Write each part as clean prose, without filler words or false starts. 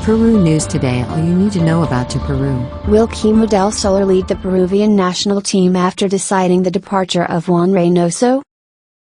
Peru News Today. All you need to know about Peru. Will Chemo del Solar lead the Peruvian national team after deciding the departure of Juan Reynoso?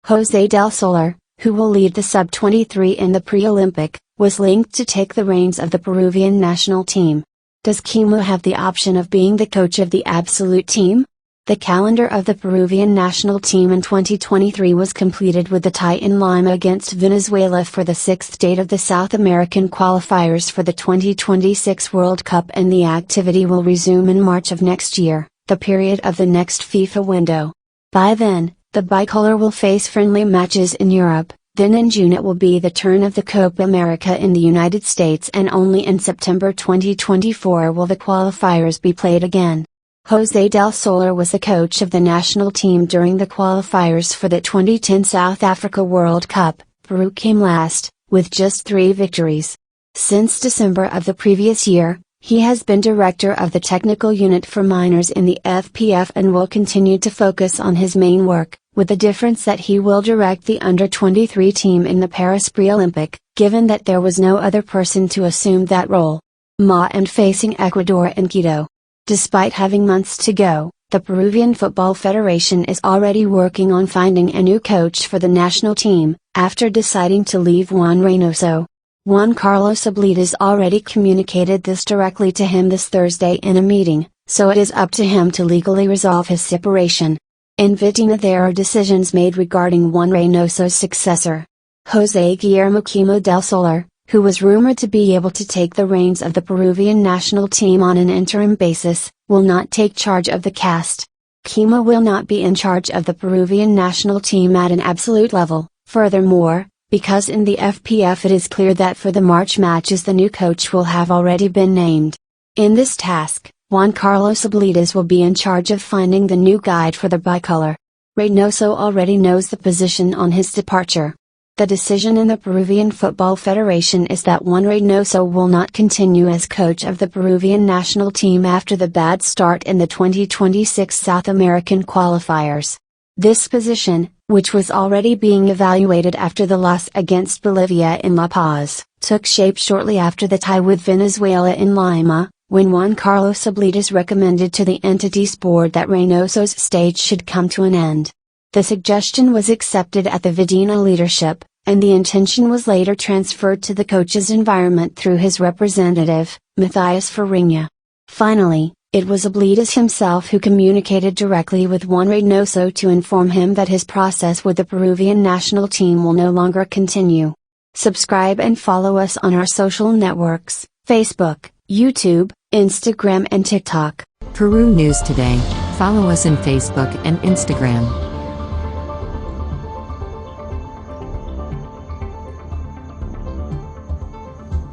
José del Solar, who will lead the sub-23 in the pre-Olympic, was linked to take the reins of the Peruvian national team. Does Chemo have the option of being the coach of the absolute team? The calendar of the Peruvian national team in 2023 was completed with the tie in Lima against Venezuela for the sixth date of the South American qualifiers for the 2026 World Cup, and the activity will resume in March of next year, the period of the next FIFA window. By then, the bicolor will face friendly matches in Europe. Then in June it will be the turn of the Copa America in the United States, and only in September 2024 will the qualifiers be played again. José del Solar was the coach of the national team during the qualifiers for the 2010 South Africa World Cup. Peru came last, with just 3 victories. Since December of the previous year, he has been director of the technical unit for minors in the FPF and will continue to focus on his main work, with the difference that he will direct the under-23 team in the Paris pre-Olympic, given that there was no other person to assume that role. And facing Ecuador in Quito. Despite having months to go, the Peruvian Football Federation is already working on finding a new coach for the national team, after deciding to leave Juan Reynoso. Juan Carlos Oblitas already communicated this directly to him this Thursday in a meeting, so it is up to him to legally resolve his separation. In Vitina there are decisions made regarding Juan Reynoso's successor. José Guillermo Chemo del Solar, who was rumored to be able to take the reins of the Peruvian national team on an interim basis, will not take charge of the cast. Chemo will not be in charge of the Peruvian national team at an absolute level, furthermore, because in the FPF it is clear that for the March matches the new coach will have already been named. In this task, Juan Carlos Oblitas will be in charge of finding the new guide for the bicolor. Reynoso already knows the position on his departure. The decision in the Peruvian Football Federation is that Juan Reynoso will not continue as coach of the Peruvian national team after the bad start in the 2026 South American qualifiers. This position, which was already being evaluated after the loss against Bolivia in La Paz, took shape shortly after the tie with Venezuela in Lima, when Juan Carlos Oblitas recommended to the entity's board that Reynoso's stage should come to an end. The suggestion was accepted at the Vitina leadership, and the intention was later transferred to the coach's environment through his representative, Matthias Farinha. Finally, it was Oblitas himself who communicated directly with Juan Reynoso to inform him that his process with the Peruvian national team will no longer continue. Subscribe and follow us on our social networks, Facebook, YouTube, Instagram and TikTok. Peru News Today. Follow us on Facebook and Instagram.